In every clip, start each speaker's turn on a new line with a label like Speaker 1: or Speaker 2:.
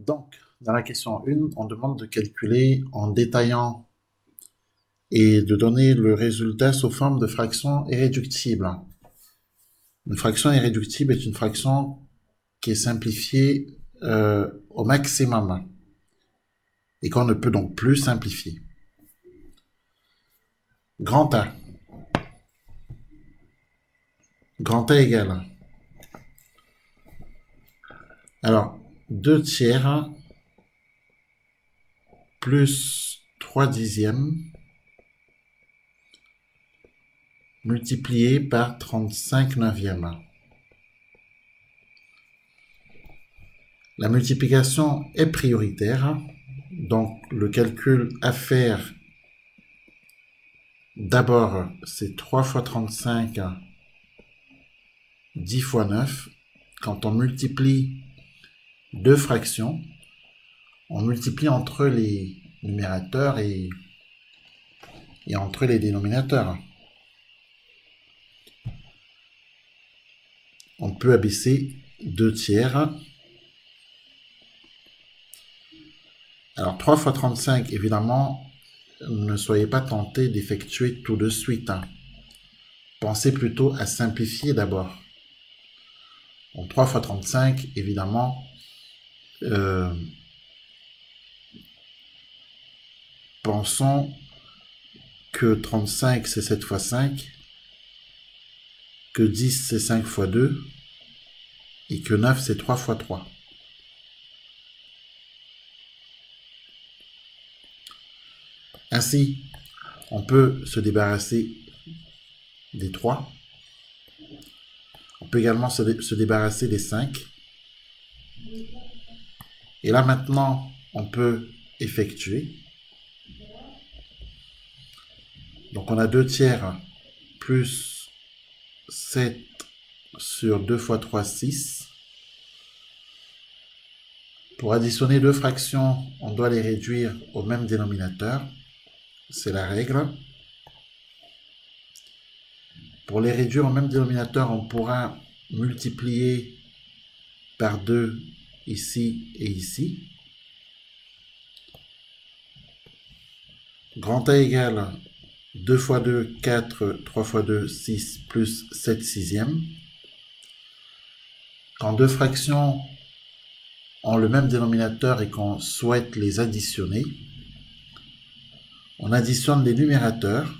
Speaker 1: Donc, dans la question 1, on demande de calculer en détaillant et de donner le résultat sous forme de fraction irréductible. Une fraction irréductible est une fraction qui est simplifiée au maximum et qu'on ne peut donc plus simplifier. Grand A. Grand A égale. Alors, 2 tiers plus 3 dixièmes multiplié par 35 neuvièmes. La multiplication est prioritaire, donc le calcul à faire d'abord c'est 3 fois 35, 10 fois 9. Quand on multiplie deux fractions, on multiplie entre les numérateurs et entre les dénominateurs. On peut abaisser 2 tiers. Alors 3 fois 35, évidemment, ne soyez pas tentés d'effectuer tout de suite. Pensez plutôt à simplifier d'abord. Donc 3 fois 35, évidemment, pensons que 35 c'est 7 fois 5, que 10 c'est 5 fois 2, et que 9 c'est 3 fois 3. Ainsi, on peut se débarrasser des 3. On peut également se débarrasser des 5. Et là maintenant, on peut effectuer. Donc on a 2 tiers plus 7 sur 2 fois 3, 6. Pour additionner deux fractions, on doit les réduire au même dénominateur. C'est la règle. Pour les réduire au même dénominateur, on pourra multiplier par 2 ici et ici. Grand A égale 2 fois 2, 4, 3 fois 2, 6, plus 7 sixièmes. Quand deux fractions ont le même dénominateur et qu'on souhaite les additionner, on additionne les numérateurs.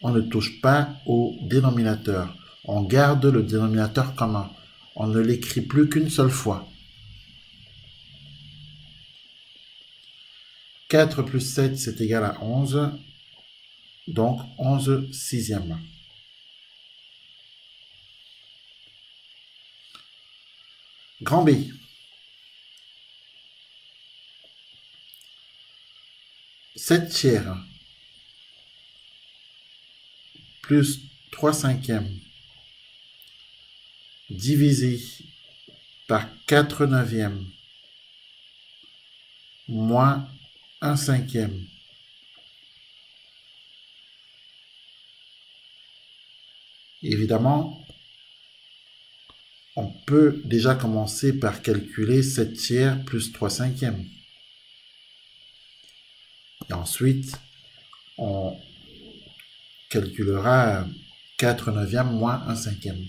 Speaker 1: On ne touche pas au dénominateur. On garde le dénominateur commun. On ne l'écrit plus qu'une seule fois. 4 plus 7, c'est égal à 11. Donc 11 sixièmes. Grand B. Sept tiers plus 3 cinquièmes divisé par 4 neuvièmes moins 1 cinquième. Évidemment, on peut déjà commencer par calculer 7 tiers plus 3 cinquièmes. Et ensuite, on calculera 4 neuvièmes moins 1 cinquième.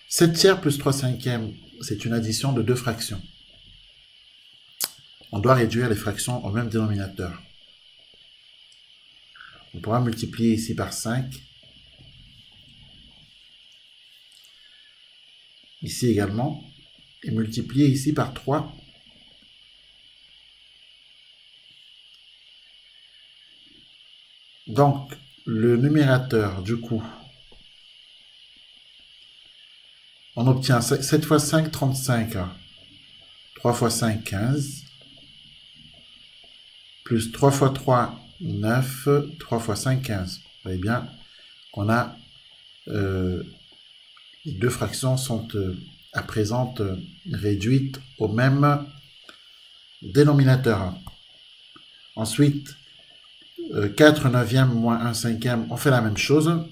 Speaker 1: 7 tiers plus 3 cinquièmes, c'est une addition de deux fractions. On doit réduire les fractions au même dénominateur. On pourra multiplier ici par 5. Ici également. Et multiplier ici par 3. Donc, le numérateur, du coup, on obtient 7 fois 5, 35. 3 fois 5, 15. Plus 3 fois 3, 9. 3 fois 5, 15. Vous voyez bien qu'on a... les deux fractions sont à présent réduites au même dénominateur. Ensuite, 4 neuvièmes moins 1 cinquième, on fait la même chose.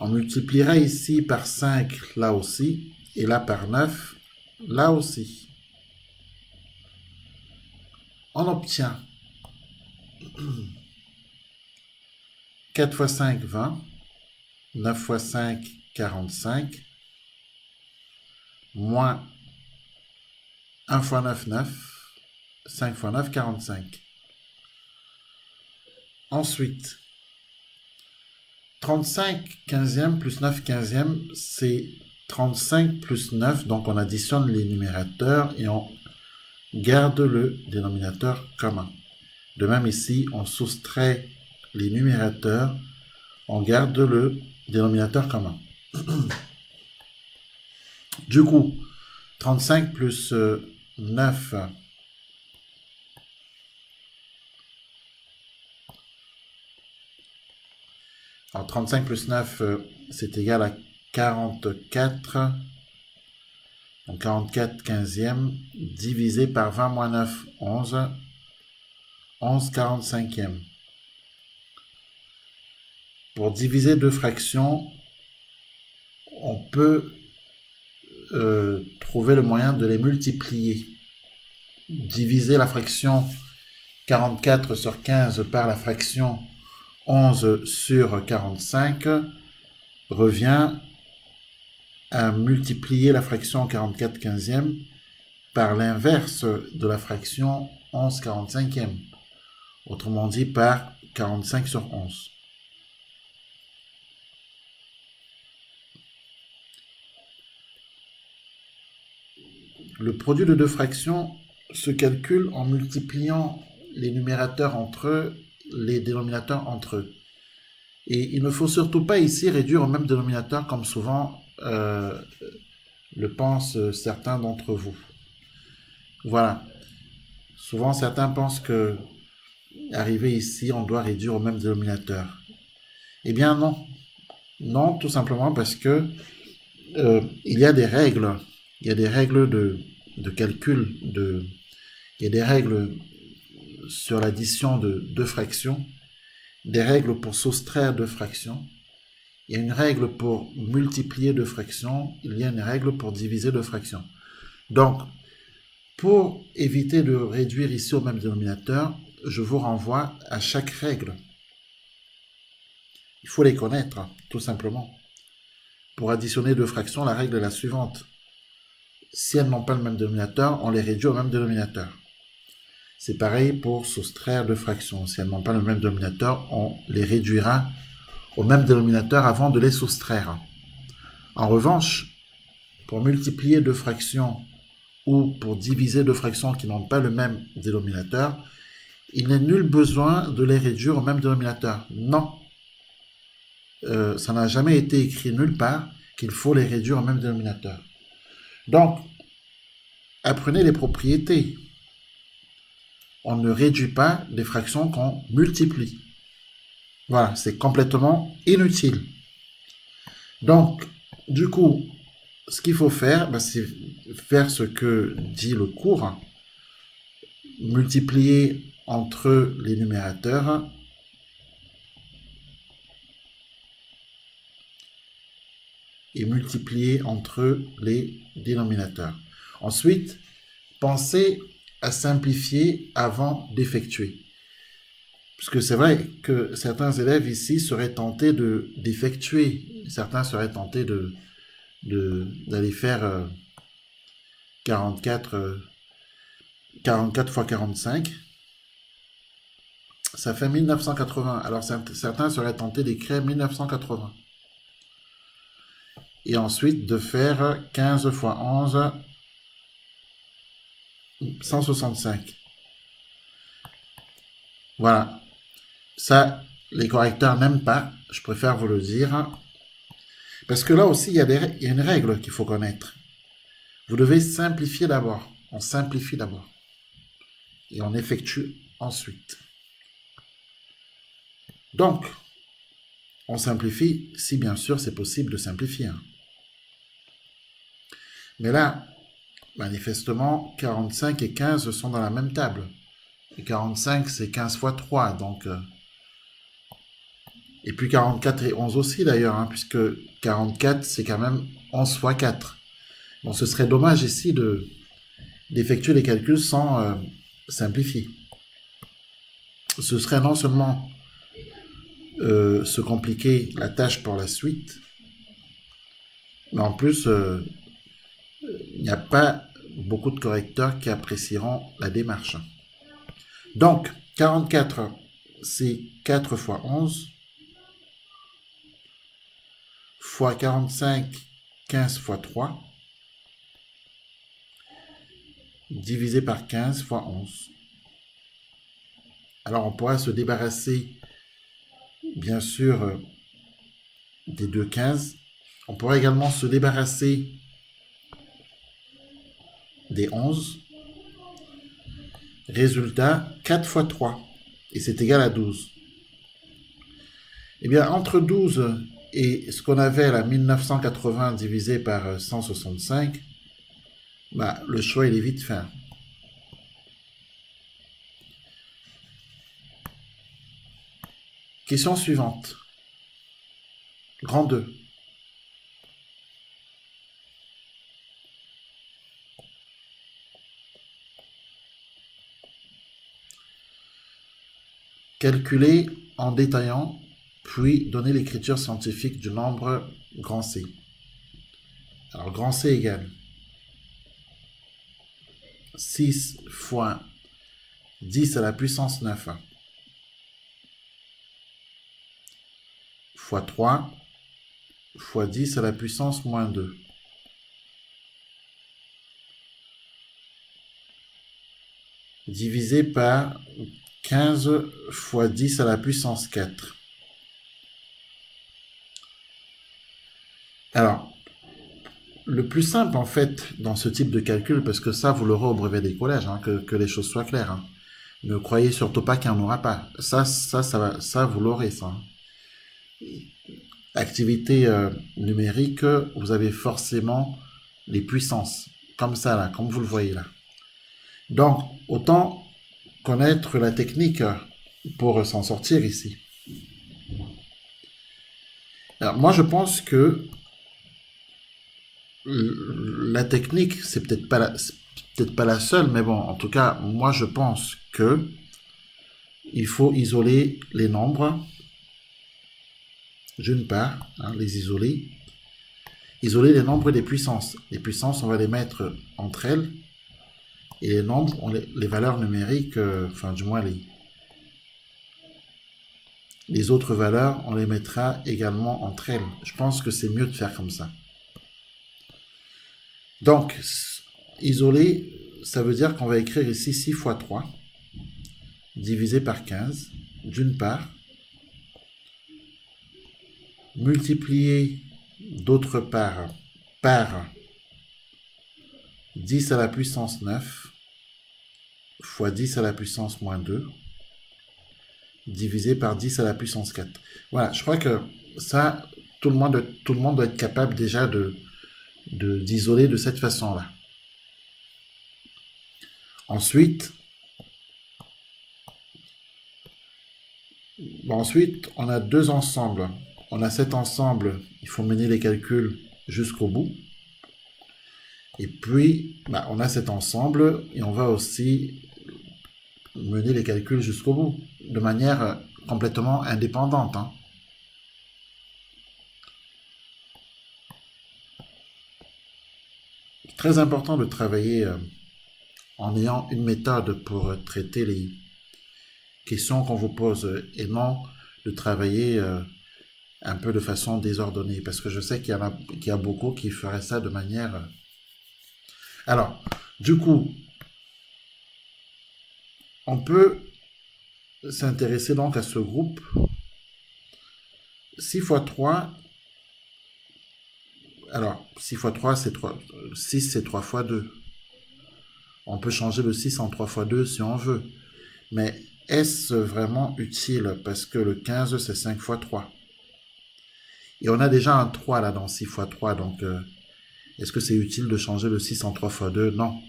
Speaker 1: On multipliera ici par 5, là aussi. Et là par 9, là aussi. On obtient 4 fois 5, 20. 9 fois 5, 45. Moins 1 fois 9, 9. 5 fois 9, 45. Ensuite, 35 quinzième plus 9 quinzième, c'est 35 plus 9. Donc on additionne les numérateurs et on garde le dénominateur commun. De même ici, on soustrait les numérateurs, on garde le dénominateur commun. Du coup, 35 plus 9, alors 35 plus 9, c'est égal à 44. Donc 44 quinzième divisé par 20 moins 9, 11. 11 45e. Pour diviser deux fractions, on peut trouver le moyen de les multiplier. Diviser la fraction 44 sur 15 par la fraction 11 sur 45 revient à multiplier la fraction 44 quinzième par l'inverse de la fraction 11 45e. Autrement dit par 45 sur 11. Le produit de deux fractions se calcule en multipliant les numérateurs entre eux, les dénominateurs entre eux. Et il ne faut surtout pas ici réduire au même dénominateur comme souvent le pensent certains d'entre vous. Voilà. Souvent certains pensent que arrivé ici, on doit réduire au même dénominateur. Eh bien non. Non, tout simplement parce que il y a des règles. Il y a des règles de calcul, il y a des règles sur l'addition de deux fractions, des règles pour soustraire deux fractions, il y a une règle pour multiplier deux fractions, il y a une règle pour diviser deux fractions. Donc, pour éviter de réduire ici au même dénominateur, je vous renvoie à chaque règle. Il faut les connaître, tout simplement. Pour additionner deux fractions, la règle est la suivante. Si elles n'ont pas le même dénominateur, on les réduit au même dénominateur. C'est pareil pour soustraire deux fractions. Si elles n'ont pas le même dénominateur, on les réduira au même dénominateur avant de les soustraire. En revanche, pour multiplier deux fractions ou pour diviser deux fractions qui n'ont pas le même dénominateur, il n'est nul besoin de les réduire au même dénominateur. Non. Ça n'a jamais été écrit nulle part qu'il faut les réduire au même dénominateur. Donc, apprenez les propriétés. On ne réduit pas des fractions qu'on multiplie. Voilà, c'est complètement inutile. Donc, du coup, ce qu'il faut faire, c'est faire ce que dit le cours, multiplier entre les numérateurs et multiplier entre les dénominateurs. Ensuite, pensez à simplifier avant d'effectuer. Parce que c'est vrai que certains élèves ici seraient tentés d'effectuer. Certains seraient tentés d'aller faire 44 fois 45. Ça fait 1980. Alors certains seraient tentés d'écrire 1980. Et ensuite de faire 15 fois 11, 165. Voilà. Ça, les correcteurs n'aiment pas. Je préfère vous le dire. Parce que là aussi, il y a une règle qu'il faut connaître. Vous devez simplifier d'abord. On simplifie d'abord. Et on effectue ensuite. Donc, on simplifie si bien sûr c'est possible de simplifier. Mais là, manifestement, 45 et 15 sont dans la même table. Et 45, c'est 15 fois 3. Donc, et puis 44 et 11 aussi d'ailleurs, puisque 44, c'est quand même 11 fois 4. Bon, ce serait dommage ici d'effectuer les calculs sans simplifier. Ce serait non seulement se compliquer la tâche pour la suite, mais en plus, il n'y a pas beaucoup de correcteurs qui apprécieront la démarche. Donc, 44, c'est 4 fois 11, fois 45, 15 fois 3, divisé par 15 fois 11. Alors, on pourra se débarrasser, bien sûr, des deux 15. On pourra également se débarrasser des 11. Résultat, 4 fois 3. Et c'est égal à 12. Eh bien, entre 12 et ce qu'on avait là, 1980 divisé par 165, bah, le choix il est vite fait. Question suivante. Grand 2. Calculer en détaillant, puis donner l'écriture scientifique du nombre grand C. Alors, grand C égale 6 fois 10 à la puissance 9 fois 3 fois 10 à la puissance moins 2. Divisé par 15 fois 10 à la puissance 4. Alors, le plus simple en fait dans ce type de calcul, parce que ça vous l'aurez au brevet des collèges, hein, que les choses soient claires. Hein. Ne croyez surtout pas qu'il n'y en aura pas. Ça vous l'aurez ça. Hein. Activité numérique, vous avez forcément les puissances, comme ça là, comme vous le voyez là. Donc, autant connaître la technique pour s'en sortir ici. Alors, moi, je pense que la technique, c'est peut-être pas la seule, mais bon, en tout cas, moi, je pense que il faut isoler les nombres, d'une part, hein, les isoler les nombres des puissances. Les puissances, on va les mettre entre elles, et les nombres, les valeurs numériques, enfin, du moins les autres valeurs, on les mettra également entre elles. Je pense que c'est mieux de faire comme ça. Donc, isoler, ça veut dire qu'on va écrire ici 6 fois 3, divisé par 15, d'une part, multiplié d'autre part par 10 à la puissance 9 fois 10 à la puissance moins 2, divisé par 10 à la puissance 4. Voilà, je crois que ça, tout le monde doit être capable déjà d'isoler de cette façon-là. Ensuite, on a deux ensembles. On a cet ensemble, il faut mener les calculs jusqu'au bout. Et puis, on a cet ensemble et on va aussi mener les calculs jusqu'au bout, de manière complètement indépendante. Hein. Très important de travailler en ayant une méthode pour traiter les questions qu'on vous pose et non de travailler un peu de façon désordonnée, parce que je sais qu'il y a beaucoup qui feraient ça de manière... Alors, du coup, on peut s'intéresser donc à ce groupe. 6 fois 3, alors 6 fois 3, c'est 3, 6 c'est 3 fois 2. On peut changer le 6 en 3 fois 2 si on veut. Mais est-ce vraiment utile? Parce que le 15, c'est 5 fois 3. Et on a déjà un 3 là dans 6 fois 3, donc est-ce que c'est utile de changer le 6 en 3 fois 2? Non.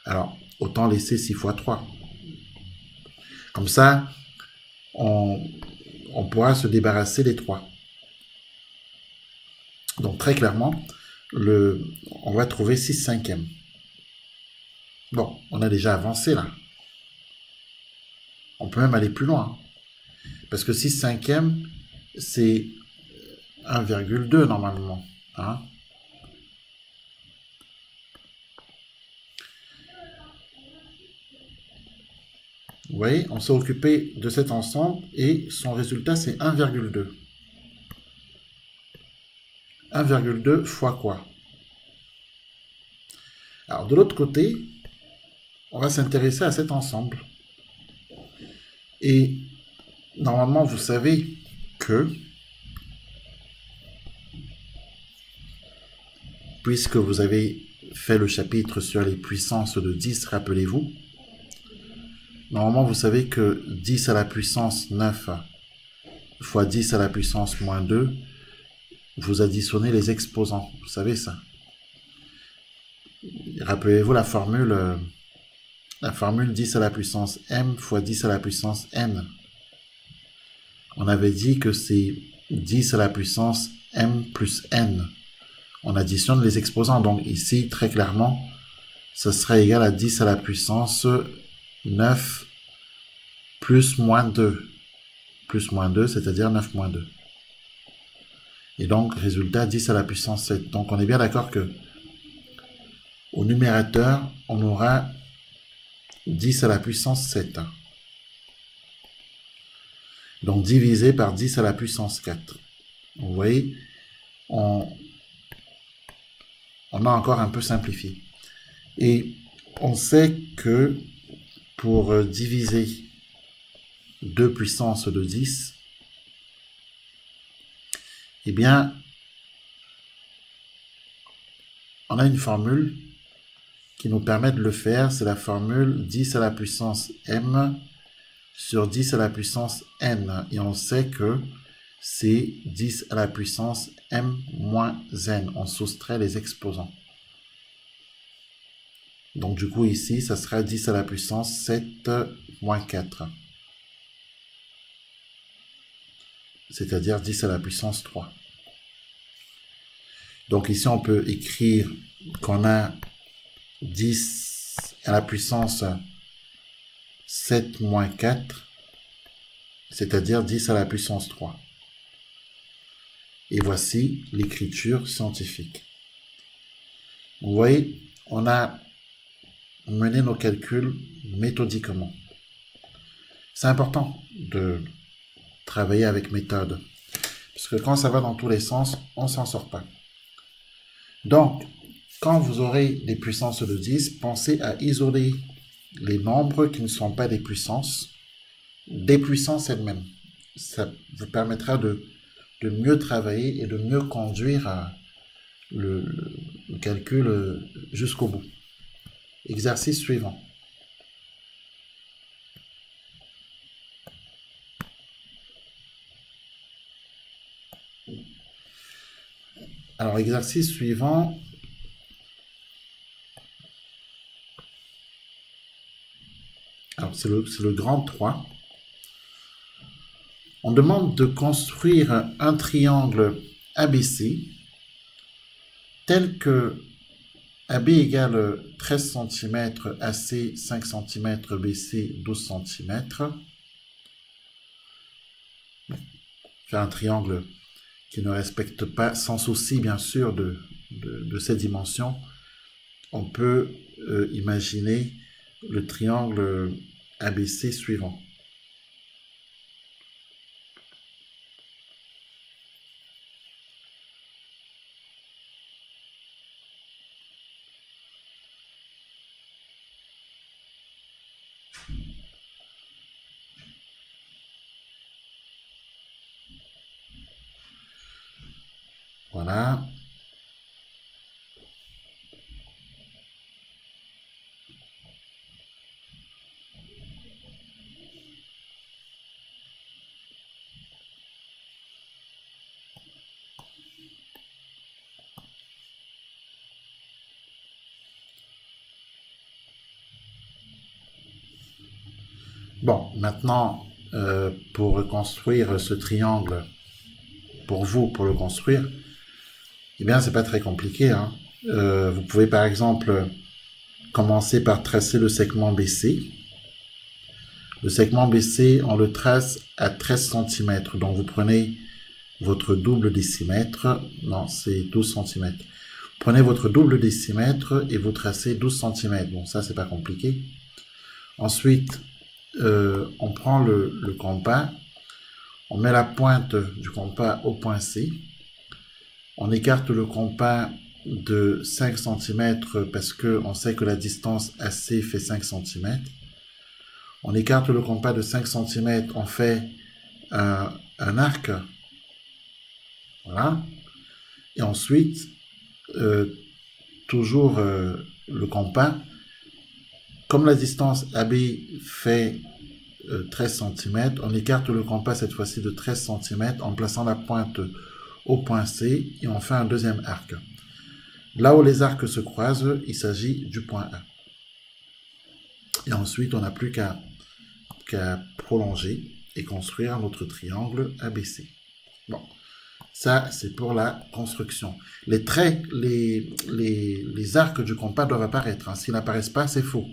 Speaker 1: Alors, autant laisser 6 fois 3. Comme ça, on pourra se débarrasser des 3. Donc très clairement, on va trouver 6 cinquièmes. Bon, on a déjà avancé là. On peut même aller plus loin. Parce que 6 cinquièmes, c'est 1,2 normalement. Hein? Vous voyez, on s'est occupé de cet ensemble et son résultat c'est 1,2. 1,2 fois quoi? Alors de l'autre côté, on va s'intéresser à cet ensemble. Et normalement, vous savez que, puisque vous avez fait le chapitre sur les puissances de 10, rappelez-vous, normalement, vous savez que 10 à la puissance 9 fois 10 à la puissance moins 2, vous additionnez les exposants. Vous savez ça. Rappelez-vous la formule 10 à la puissance m fois 10 à la puissance n. On avait dit que c'est 10 à la puissance m plus n. On additionne les exposants. Donc ici, très clairement, ce serait égal à 10 à la puissance 9 plus moins 2. Plus moins 2, c'est-à-dire 9 moins 2. Et donc, résultat, 10 à la puissance 7. Donc, on est bien d'accord que au numérateur, on aura 10 à la puissance 7. Donc, divisé par 10 à la puissance 4. Vous voyez, on a encore un peu simplifié. Et on sait que pour diviser 2 puissances de 10, eh bien, on a une formule qui nous permet de le faire. C'est la formule 10 à la puissance m sur 10 à la puissance n. Et on sait que c'est 10 à la puissance m moins n. On soustrait les exposants. Donc du coup ici, ça sera 10 à la puissance 7 moins 4. C'est-à-dire 10 à la puissance 3. Donc ici, on peut écrire qu'on a 10 à la puissance 7 moins 4, c'est-à-dire 10 à la puissance 3. Et voici l'écriture scientifique. Vous voyez, on a mené nos calculs méthodiquement. C'est important de travailler avec méthode, parce que quand ça va dans tous les sens, on ne s'en sort pas. Donc, quand vous aurez des puissances de 10, pensez à isoler les nombres qui ne sont pas des puissances elles-mêmes. Ça vous permettra de mieux travailler et de mieux conduire le calcul jusqu'au bout. Exercice suivant. Alors, exercice suivant. Alors, c'est le grand 3. On demande de construire un triangle ABC tel que AB égale 13 cm, AC 5 cm, BC 12 cm. C'est un triangle qui ne respecte pas, sans souci bien sûr de ces dimensions. On peut imaginer le triangle ABC suivant. Voilà. Bon, maintenant, pour reconstruire ce triangle, pour le construire, Eh bien, c'est pas très compliqué, hein. Vous pouvez par exemple commencer par tracer le segment BC. Le segment BC, on le trace à 13 cm. Donc vous prenez votre double décimètre. Non, c'est 12 cm. Prenez votre double décimètre et vous tracez 12 cm. Bon, ça, c'est pas compliqué. Ensuite, on prend le compas. On met la pointe du compas au point C. On écarte le compas de 5 cm parce qu'on sait que la distance AC fait 5 cm. On écarte le compas de 5 cm, on fait un arc. Voilà. Et ensuite, toujours le compas. Comme la distance AB fait 13 cm, on écarte le compas cette fois-ci de 13 cm en plaçant la pointe au point C et on fait un deuxième arc. Là où les arcs se croisent, il s'agit du point A. Et ensuite, on n'a plus qu'à prolonger et construire notre triangle ABC. Bon, ça c'est pour la construction. Les traits, les arcs du compas doivent apparaître. Hein. S'ils n'apparaissent pas, c'est faux.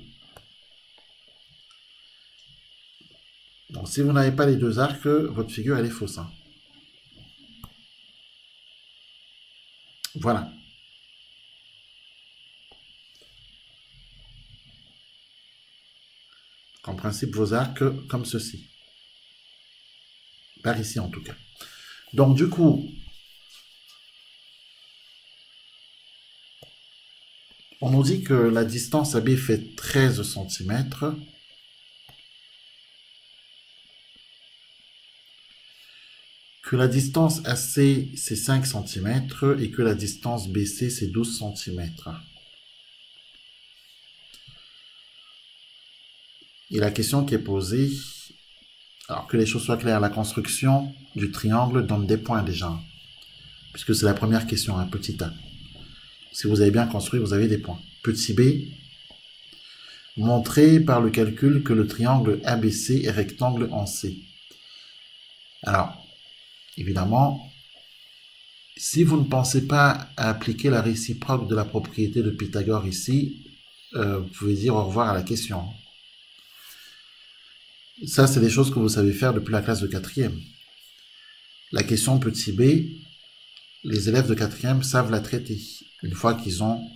Speaker 1: Donc si vous n'avez pas les deux arcs, votre figure elle est fausse. Hein. Voilà. En principe, vos arcs comme ceci. Par ici en tout cas. Donc du coup, on nous dit que la distance AB fait 13 cm. Que la distance AC c'est 5 cm et que la distance BC c'est 12 cm. Et la question qui est posée, alors que les choses soient claires, la construction du triangle donne des points déjà, puisque c'est la première question, un petit a. Si vous avez bien construit, vous avez des points. Petit b, montrer par le calcul que le triangle ABC est rectangle en C. Alors, évidemment, si vous ne pensez pas à appliquer la réciproque de la propriété de Pythagore ici, vous pouvez dire au revoir à la question. Ça, c'est des choses que vous savez faire depuis la classe de 4e. La question petit b, les élèves de 4e savent la traiter une fois qu'ils ont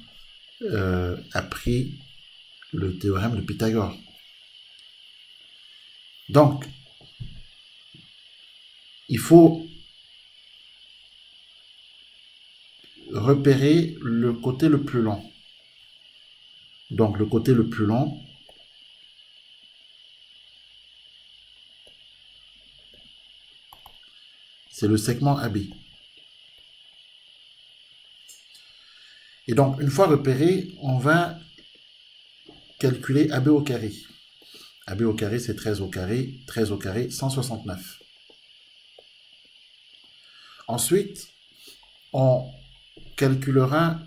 Speaker 1: appris le théorème de Pythagore. Donc, il faut repérer le côté le plus long. Donc, le côté le plus long, c'est le segment AB. Et donc, une fois repéré, on va calculer AB au carré. AB au carré, c'est 13 au carré. 13 au carré, 169. Ensuite, on calculera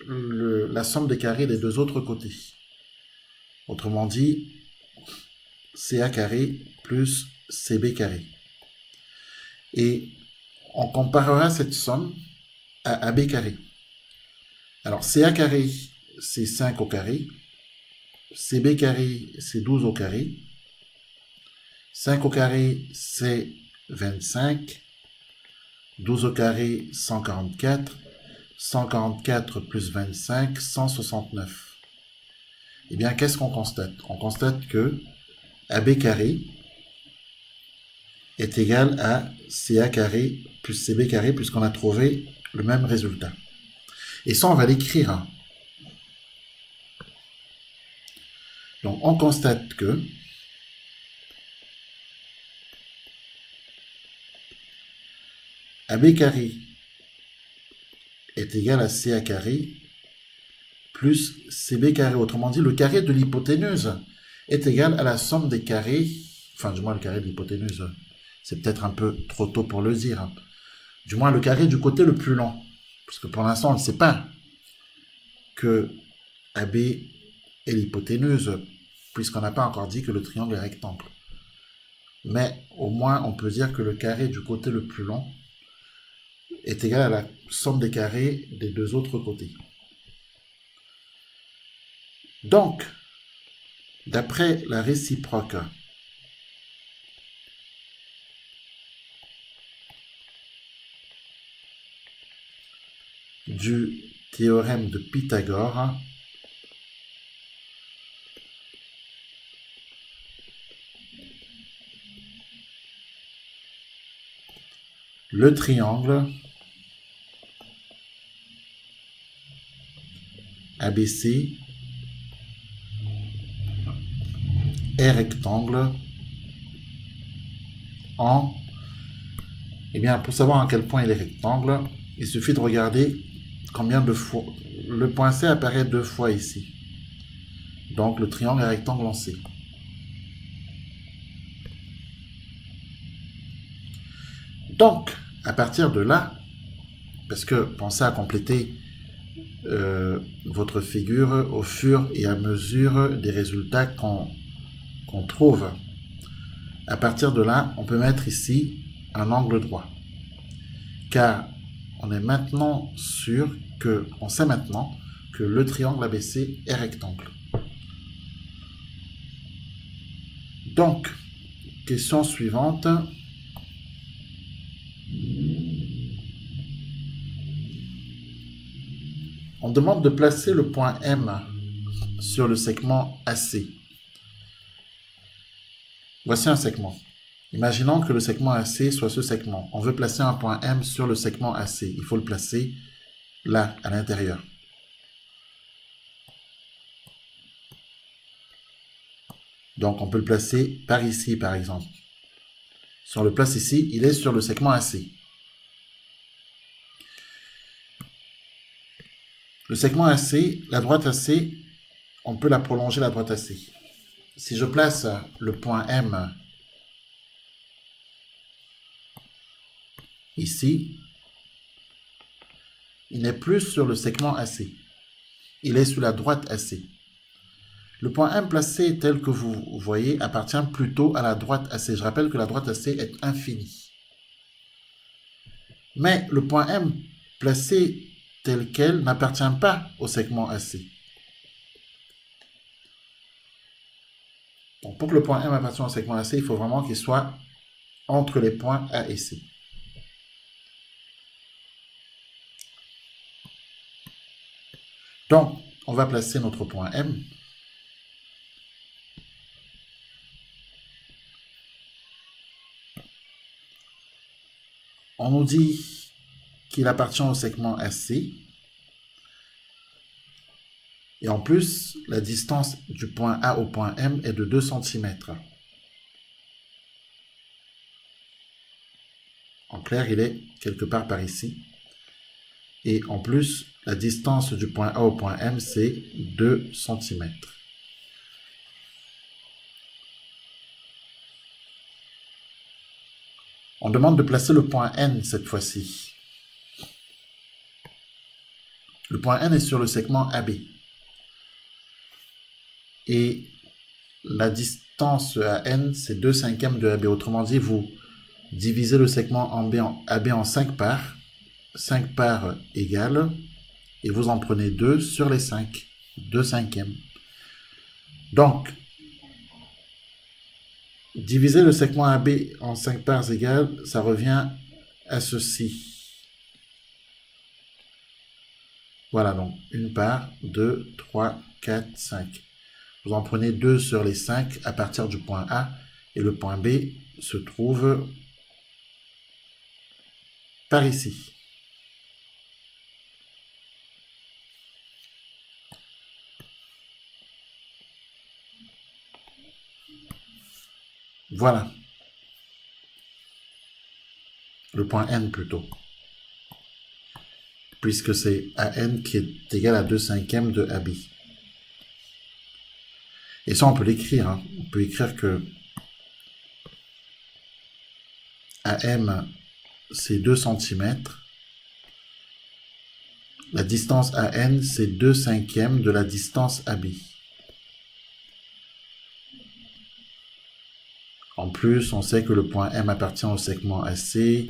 Speaker 1: la somme des carrés des deux autres côtés. Autrement dit, CA carré plus CB carré. Et on comparera cette somme à AB carré. Alors, CA carré, c'est 5 au carré. CB carré, c'est 12 au carré. 5 au carré, c'est 25. 12 au carré, 144. 144 plus 25, 169. Eh bien, qu'est-ce qu'on constate? On constate que AB carré est égal à CA carré plus CB carré, puisqu'on a trouvé le même résultat. Et ça, on va l'écrire. Hein. Donc, on constate que AB carré est égal à CA carré plus CB carré. Autrement dit, le carré de l'hypoténuse est égal à la somme des carrés, enfin, du moins le carré de l'hypoténuse, c'est peut-être un peu trop tôt pour le dire, hein. Du moins le carré du côté le plus long, parce que pour l'instant, on ne sait pas que AB est l'hypoténuse, puisqu'on n'a pas encore dit que le triangle est rectangle. Mais au moins, on peut dire que le carré du côté le plus long est égale à la somme des carrés des deux autres côtés. Donc, d'après la réciproque du théorème de Pythagore, le triangle ABC est rectangle en... Eh bien, pour savoir à quel point il est rectangle, il suffit de regarder combien de fois... Le point C apparaît 2 fois ici. Donc, le triangle est rectangle en C. Donc, à partir de là, parce que pensez à compléter votre figure au fur et à mesure des résultats qu'on trouve. À partir de là, on peut mettre ici un angle droit. Car on est maintenant sûr que, on sait maintenant que le triangle ABC est rectangle. Donc, question suivante. On demande de placer le point M sur le segment AC. Voici un segment. Imaginons que le segment AC soit ce segment. On veut placer un point M sur le segment AC. Il faut le placer là, à l'intérieur. Donc, on peut le placer par ici, par exemple. Si on le place ici, il est sur le segment AC. Le segment AC, la droite AC, on peut la prolonger, la droite AC. Si je place le point M ici, il n'est plus sur le segment AC. Il est sur la droite AC. Le point M placé tel que vous voyez appartient plutôt à la droite AC. Je rappelle que la droite AC est infinie. Mais le point M placé tel quel n'appartient pas au segment AC. Donc pour que le point M appartienne au segment AC, il faut vraiment qu'il soit entre les points A et C. Donc, on va placer notre point M. On nous dit qu'il appartient au segment AC. Et en plus, la distance du point A au point M est de 2 cm. En clair, il est quelque part par ici. Et en plus, la distance du point A au point M, c'est 2 cm. On demande de placer le point N cette fois-ci. Le point N est sur le segment AB. Et la distance à N, c'est 2/5 de AB. Autrement dit, vous divisez le segment AB en 5 parts. 5 parts égales. Et vous en prenez 2 sur les 5. 2/5. Donc, diviser le segment AB en 5 parts égales, ça revient à ceci. Voilà, donc une part, 2, 3, 4, 5. Vous en prenez 2 sur les 5 à partir du point A et le point B se trouve par ici. Voilà. Le point N plutôt. Puisque c'est AN qui est égal à 2/5 de AB. Et ça, on peut l'écrire. Hein. On peut écrire que AM, c'est 2 cm. La distance AN, c'est 2/5 de la distance AB. En plus, on sait que le point M appartient au segment AC,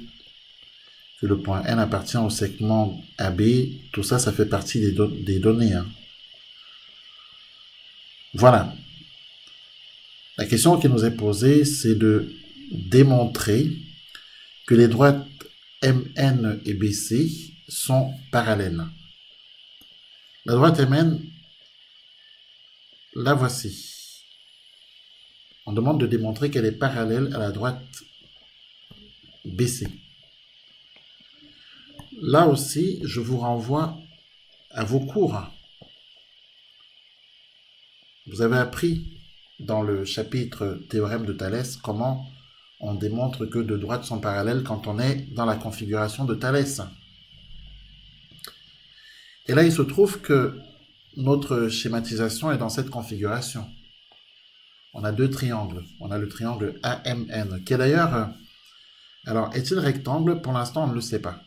Speaker 1: que le point N appartient au segment AB, tout ça, ça fait partie des données. Hein. Voilà. La question qui nous est posée, c'est de démontrer que les droites MN et BC sont parallèles. La droite MN, la voici. On demande de démontrer qu'elle est parallèle à la droite BC. Là aussi, je vous renvoie à vos cours. Vous avez appris dans le chapitre théorème de Thalès comment on démontre que deux droites sont parallèles quand on est dans la configuration de Thalès. Et là, il se trouve que notre schématisation est dans cette configuration. On a deux triangles. On a le triangle AMN, qui est d'ailleurs... alors, est-il rectangle? Pour l'instant, on ne le sait pas.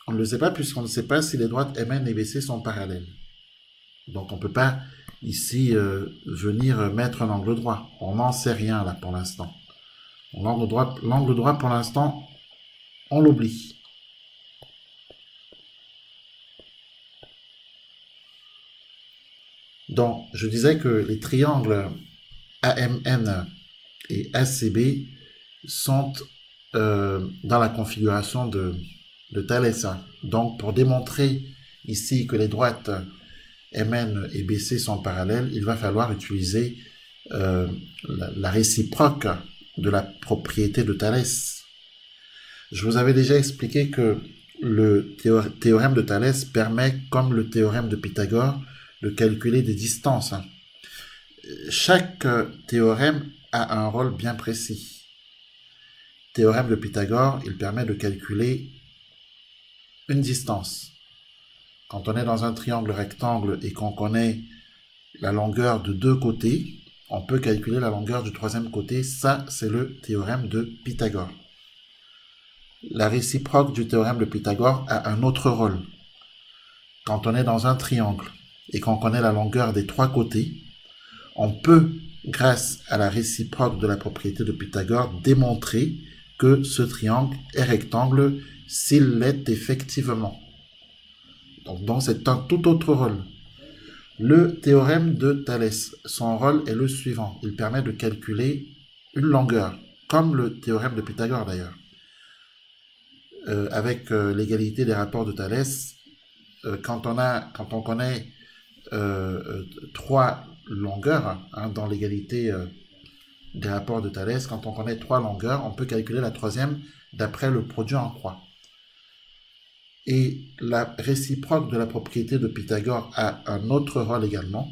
Speaker 1: On ne le sait pas puisqu'on ne sait pas si les droites MN et BC sont parallèles. Donc, on ne peut pas ici venir mettre un angle droit. On n'en sait rien là pour l'instant. L'angle droit pour l'instant, on l'oublie. Donc, je disais que les triangles AMN et ACB sont dans la configuration de Thalès. Donc, pour démontrer ici que les droites MN et BC sont parallèles, il va falloir utiliser la réciproque de la propriété de Thalès. Je vous avais déjà expliqué que le théorème de Thalès permet, comme le théorème de Pythagore, de calculer des distances. Chaque théorème a un rôle bien précis. Le théorème de Pythagore, il permet de calculer une distance. Quand on est dans un triangle rectangle et qu'on connaît la longueur de deux côtés, on peut calculer la longueur du troisième côté. Ça, c'est le théorème de Pythagore. La réciproque du théorème de Pythagore a un autre rôle. Quand on est dans un triangle et qu'on connaît la longueur des trois côtés, on peut, grâce à la réciproque de la propriété de Pythagore, démontrer que ce triangle est rectangle s'il l'est effectivement. Donc c'est un tout autre rôle. Le théorème de Thalès, son rôle est le suivant. Il permet de calculer une longueur, comme le théorème de Pythagore d'ailleurs. Avec l'égalité des rapports de Thalès, quand on connaît trois longueurs dans l'égalité des rapports de Thalès, quand on connaît trois longueurs, on peut calculer la troisième d'après le produit en croix. Et la réciproque de la propriété de Pythagore a un autre rôle également.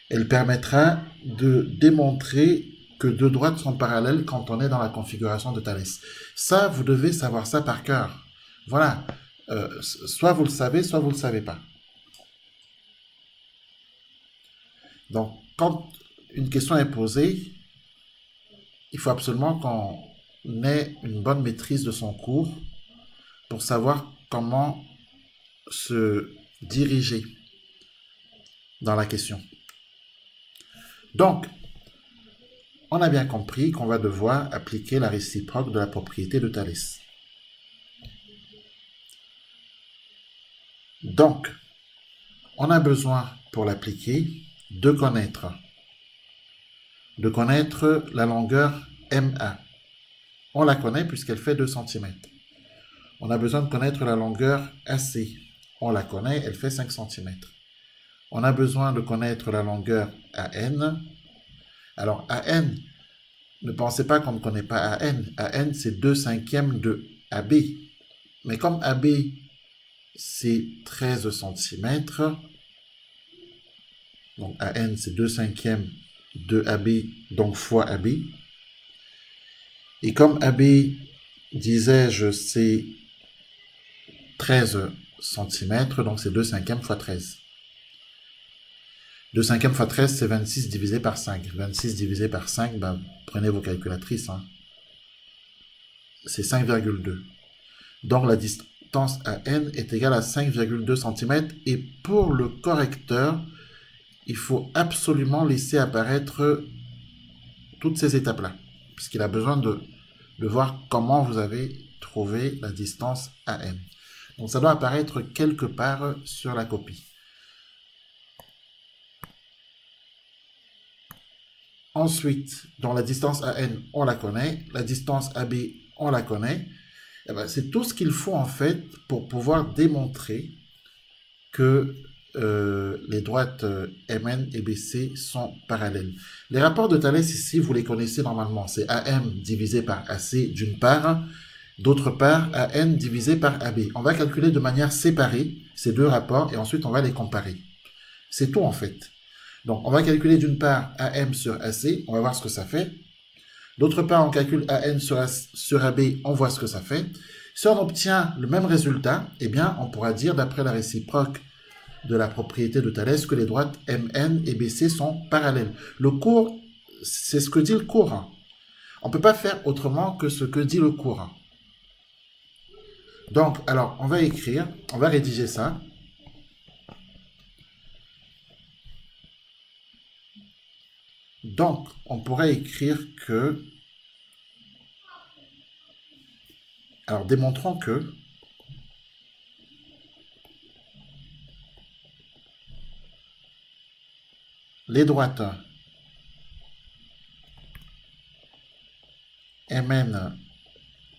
Speaker 1: Elle permettra de démontrer que deux droites sont parallèles quand on est dans la configuration de Thalès. Ça, vous devez savoir ça par cœur. Voilà. Soit vous le savez, soit vous ne le savez pas. Donc, quand une question est posée, il faut absolument qu'on ait une bonne maîtrise de son cours pour savoir comment se diriger dans la question. Donc, on a bien compris qu'on va devoir appliquer la réciproque de la propriété de Thalès. Donc, on a besoin pour l'appliquer de connaître la longueur MA. On la connaît puisqu'elle fait 2 cm. On a besoin de connaître la longueur AC. On la connaît, elle fait 5 cm. On a besoin de connaître la longueur AN. Alors AN, ne pensez pas qu'on ne connaît pas AN. AN, c'est 2/5 de AB. Mais comme AB, c'est 13 cm, donc AN, c'est 2/5 de AB, donc fois AB. Et comme AB, disais-je, c'est 13 cm, donc c'est 2/5 fois 13. 2/5 fois 13, c'est 26 divisé par 5. 26 divisé par 5, ben, prenez vos calculatrices. C'est 5,2. Donc la distance AN est égale à 5,2 cm. Et pour le correcteur, il faut absolument laisser apparaître toutes ces étapes-là. Puisqu'il a besoin de de voir comment vous avez trouvé la distance AM. Donc ça doit apparaître quelque part sur la copie. Ensuite, dans la distance AN, on la connaît. La distance AB, on la connaît. Eh ben, c'est tout ce qu'il faut en fait pour pouvoir démontrer que les droites MN et BC sont parallèles. Les rapports de Thalès ici, vous les connaissez normalement. C'est AM divisé par AC d'une part, d'autre part AN divisé par AB. On va calculer de manière séparée ces deux rapports et ensuite on va les comparer. C'est tout en fait. Donc on va calculer d'une part AM sur AC, on va voir ce que ça fait. D'autre part, on calcule AN sur AB, on voit ce que ça fait. Si on obtient le même résultat, eh bien, on pourra dire, d'après la réciproque de la propriété de Thalès, que les droites MN et BC sont parallèles. Le cours, c'est ce que dit le cours. On ne peut pas faire autrement que ce que dit le cours. Donc, alors, on va écrire, on va rédiger ça. Donc, on pourrait écrire que... Alors, démontrons que les droites MN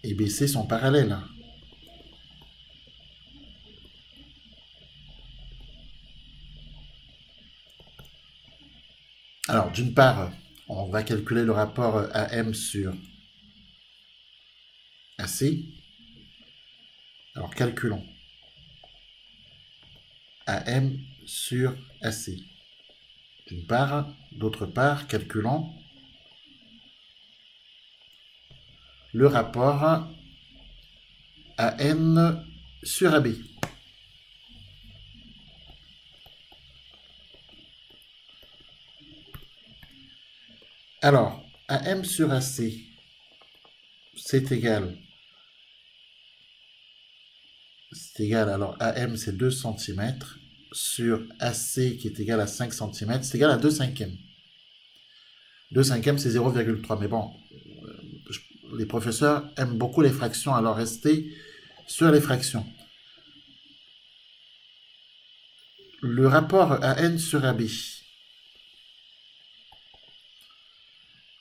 Speaker 1: et BC sont parallèles. Alors, d'une part, on va calculer le rapport AM sur AC. Alors, calculons. AM sur AC. D'une part, d'autre part, calculons le rapport AN sur AB. Alors, AM sur AC, c'est égal. C'est égal, alors AM c'est 2 cm sur AC qui est égal à 5 cm, c'est égal à 2 cinquièmes. 2 cinquièmes c'est 0,3, mais bon, les professeurs aiment beaucoup les fractions, alors restez sur les fractions. Le rapport AN sur AB,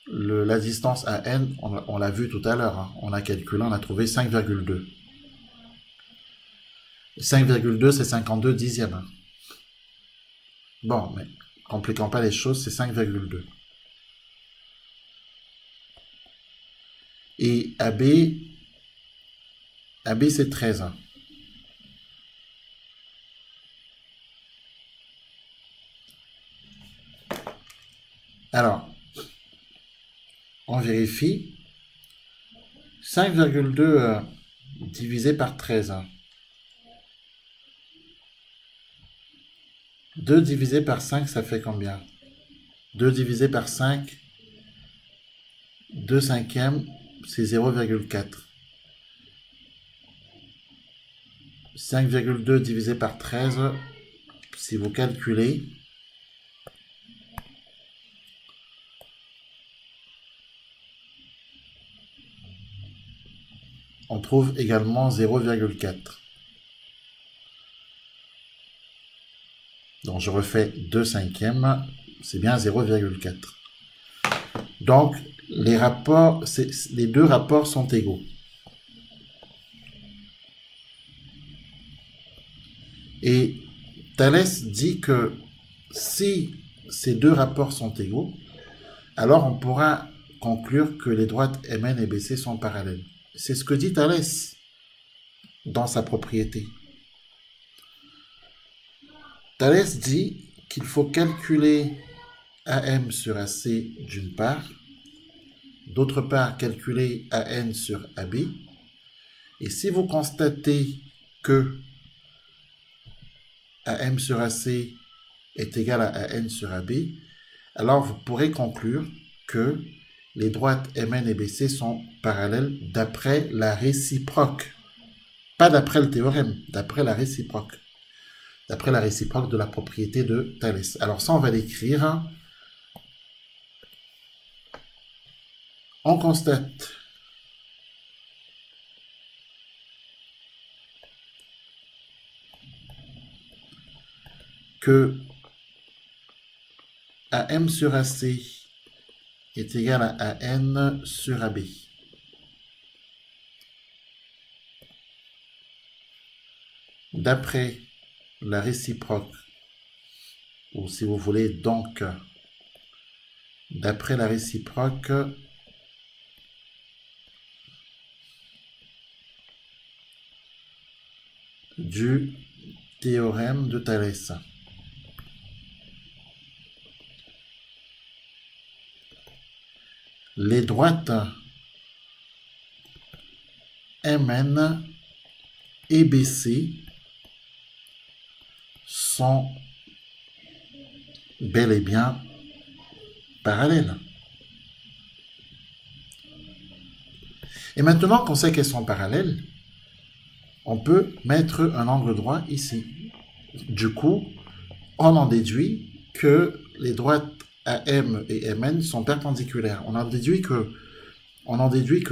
Speaker 1: la distance AN, on l'a vu tout à l'heure, hein, on a calculé, on a trouvé 5,2. 5,2 c'est 52 dixièmes. Bon, mais compliquons pas les choses, c'est 5,2. Et AB c'est 13. Alors, on vérifie. 5,2 divisé par 13. 2 divisé par 5, ça fait combien? 2 divisé par 5, 2 cinquièmes, c'est 0,4. 5,2 divisé par 13, si vous calculez, on trouve également 0,4. Donc je refais 2 cinquièmes, c'est bien 0,4. Donc les deux rapports sont égaux. Et Thalès dit que si ces deux rapports sont égaux, alors on pourra conclure que les droites MN et BC sont parallèles. C'est ce que dit Thalès dans sa propriété. Thalès dit qu'il faut calculer AM sur AC d'une part, d'autre part calculer AN sur AB, et si vous constatez que AM sur AC est égal à AN sur AB, alors vous pourrez conclure que les droites MN et BC sont parallèles d'après la réciproque. Pas d'après le théorème, d'après la réciproque. D'après la réciproque de la propriété de Thalès. Alors ça, on va l'écrire. On constate que AM sur AC est égal à AN sur AB. D'après la réciproque, ou si vous voulez donc, d'après la réciproque du théorème de Thalès. Les droites MN et BC sont bel et bien parallèles. Et maintenant qu'on sait qu'elles sont parallèles, on peut mettre un angle droit ici. Du coup, on en déduit que les droites AM et MN sont perpendiculaires. On en déduit que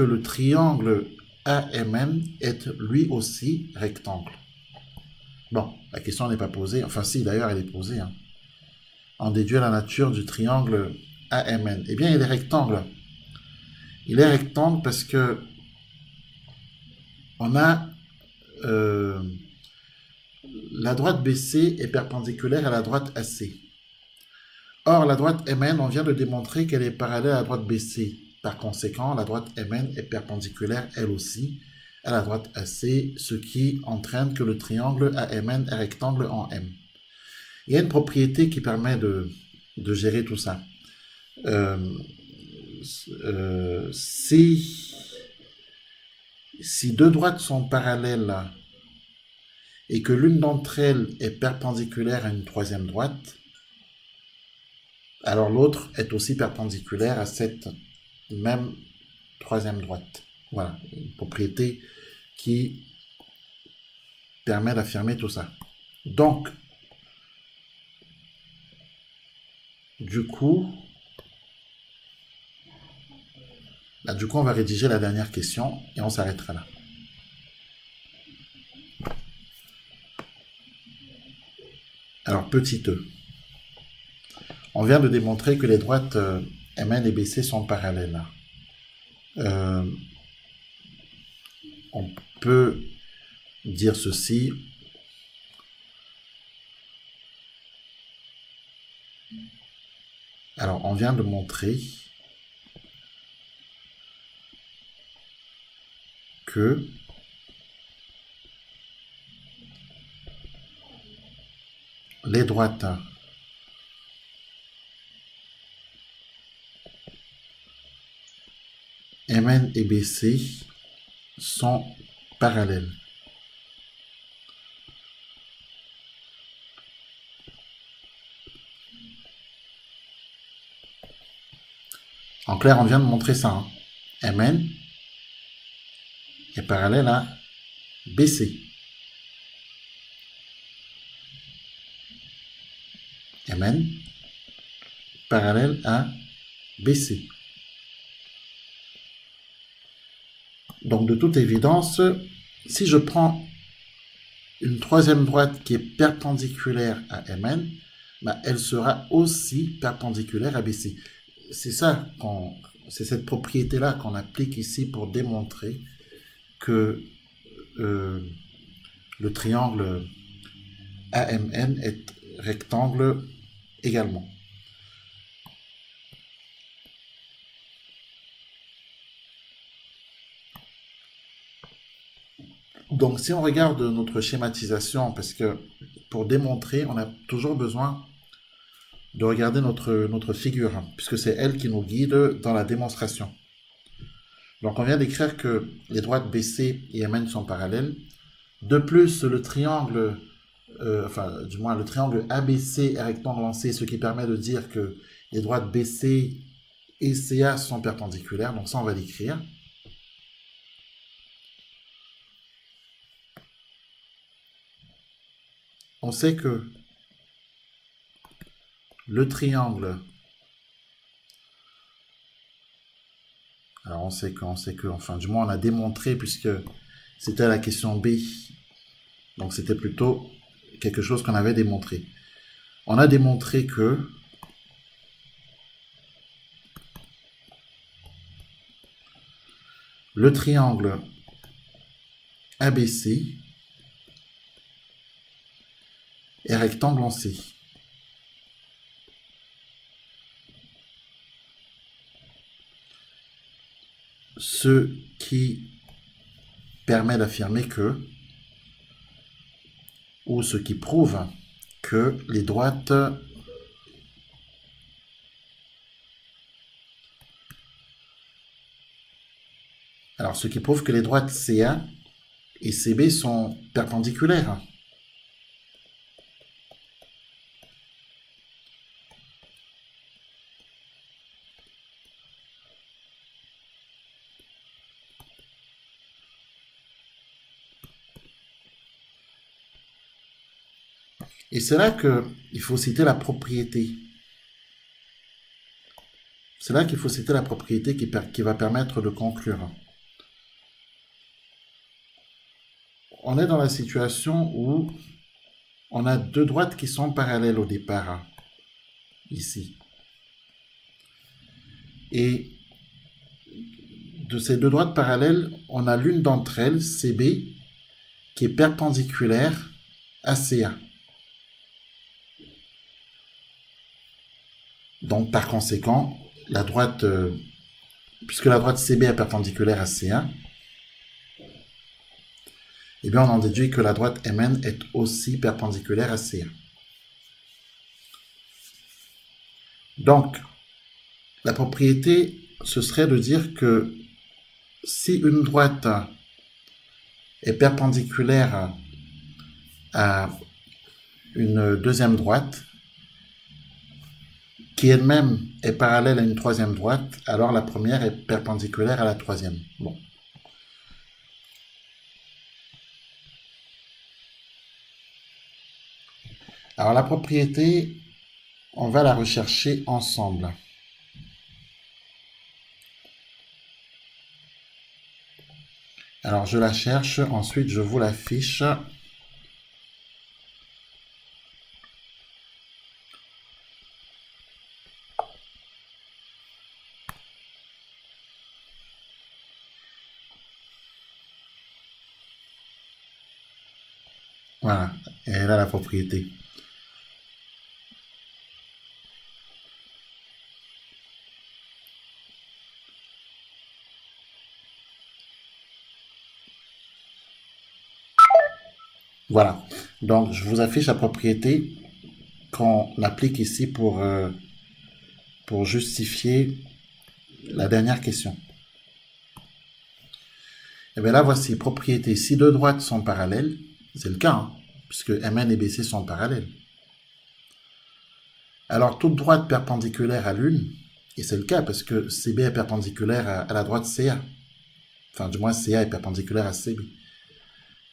Speaker 1: le triangle AMN est lui aussi rectangle. Bon, la question n'est pas posée. Enfin si, d'ailleurs, elle est posée. On déduit la nature du triangle AMN. Eh bien, il est rectangle. Il est rectangle parce que on a la droite BC est perpendiculaire à la droite AC. Or, la droite MN, on vient de démontrer qu'elle est parallèle à la droite BC. Par conséquent, la droite MN est perpendiculaire, elle aussi, à la droite AC, ce qui entraîne que le triangle AMN est rectangle en M. Il y a une propriété qui permet de gérer tout ça. Si deux droites sont parallèles et que l'une d'entre elles est perpendiculaire à une troisième droite, alors l'autre est aussi perpendiculaire à cette même troisième droite. Voilà, une propriété qui permet d'affirmer tout ça. Donc, du coup, on va rédiger la dernière question et on s'arrêtera là. Alors, petit e. On vient de démontrer que les droites MN et BC sont parallèles. On peut dire ceci. Alors, on vient de montrer que les droites MN et BC sont parallèles. En clair, on vient de montrer ça. MN est parallèle à BC. MN parallèle à BC. Donc, de toute évidence, si je prends une troisième droite qui est perpendiculaire à MN, elle sera aussi perpendiculaire à BC. C'est cette propriété-là qu'on applique ici pour démontrer que le triangle AMN est rectangle également. Donc, si on regarde notre schématisation, parce que pour démontrer, on a toujours besoin de regarder notre figure, puisque c'est elle qui nous guide dans la démonstration. Donc, on vient d'écrire que les droites BC et MN sont parallèles. De plus, le triangle, le triangle ABC est rectangle en C, ce qui permet de dire que les droites BC et CA sont perpendiculaires. Donc, ça, on va l'écrire. On sait que le triangle, alors on sait que, enfin du moins on a démontré puisque c'était la question B, donc c'était plutôt quelque chose qu'on avait démontré. on a démontré que le triangle ABC est rectangle en C. Ce qui permet d'affirmer que, ou ce qui prouve que les droites ce qui prouve que les droites CA et CB sont perpendiculaires. Et c'est là qu'il faut citer la propriété. C'est là qu'il faut citer la propriété qui va permettre de conclure. On est dans la situation où on a deux droites qui sont parallèles au départ, ici. Et de ces deux droites parallèles, on a l'une d'entre elles, CB, qui est perpendiculaire à CA. Donc, par conséquent, puisque la droite CB est perpendiculaire à CA, eh bien, on en déduit que la droite MN est aussi perpendiculaire à CA. Donc, la propriété, ce serait de dire que si une droite est perpendiculaire à une deuxième droite, qui elle-même est parallèle à une troisième droite, alors la première est perpendiculaire à la troisième. Bon. Alors la propriété, on va la rechercher ensemble. Alors je la cherche, ensuite je vous l'affiche. Voilà, et là la propriété. Voilà, donc je vous affiche la propriété qu'on applique ici pour justifier la dernière question. Et bien là, voici, propriété. Si deux droites sont parallèles, c'est le cas, hein, puisque MN et BC sont parallèles. Alors, toute droite perpendiculaire à l'une, et c'est le cas parce que CB est perpendiculaire à la droite CA. Enfin, du moins, CA est perpendiculaire à CB.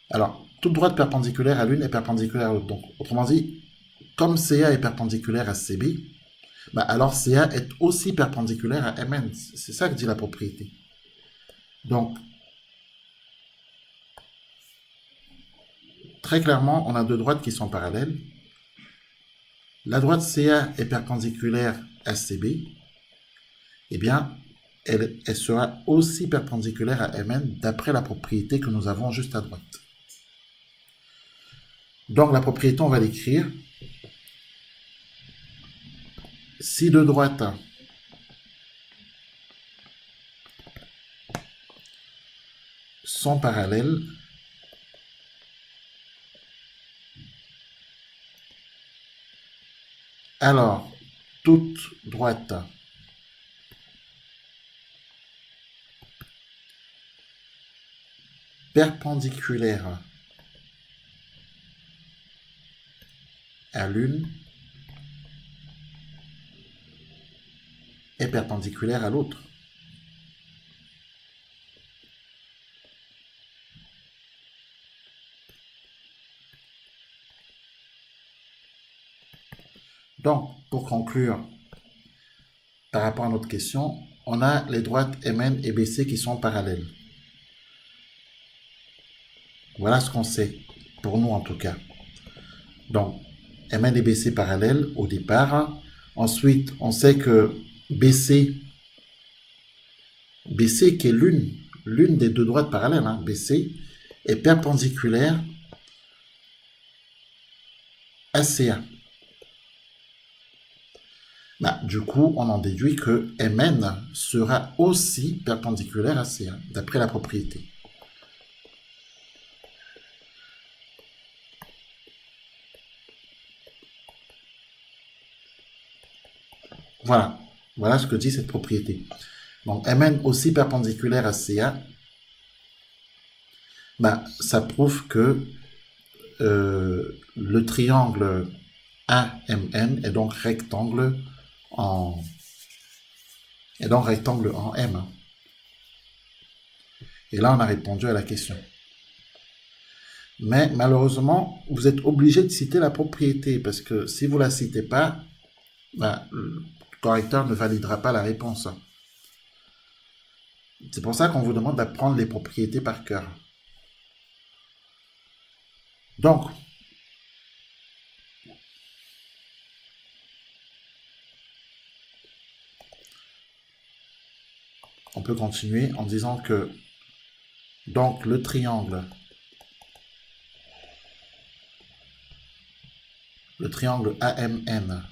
Speaker 1: Alors, toute droite perpendiculaire à l'une est perpendiculaire à l'autre. Donc, autrement dit, comme CA est perpendiculaire à CB, bah alors CA est aussi perpendiculaire à MN. C'est ça que dit la propriété. Donc, très clairement, on a deux droites qui sont parallèles. La droite CA est perpendiculaire à CB. Eh bien, elle sera aussi perpendiculaire à MN d'après la propriété que nous avons juste à droite. Donc, la propriété, on va l'écrire. Si deux droites sont parallèles, alors toute droite perpendiculaire à l'une est perpendiculaire à l'autre. Donc, pour conclure, par rapport à notre question, on a les droites MN et BC qui sont parallèles. Voilà ce qu'on sait, pour nous en tout cas. Donc, MN et BC parallèles au départ. Ensuite, on sait que BC qui est l'une des deux droites parallèles, hein, BC, est perpendiculaire à CA. Bah, du coup, on en déduit que MN sera aussi perpendiculaire à CA, d'après la propriété. Voilà. Voilà ce que dit cette propriété. Donc, MN aussi perpendiculaire à CA, bah, ça prouve que le triangle AMN est donc rectangle en M. Et là, on a répondu à la question. Mais malheureusement, vous êtes obligé de citer la propriété, parce que si vous ne la citez pas, bah, le correcteur ne validera pas la réponse. C'est pour ça qu'on vous demande d'apprendre les propriétés par cœur. Donc, on peut continuer en disant que donc le triangle AMN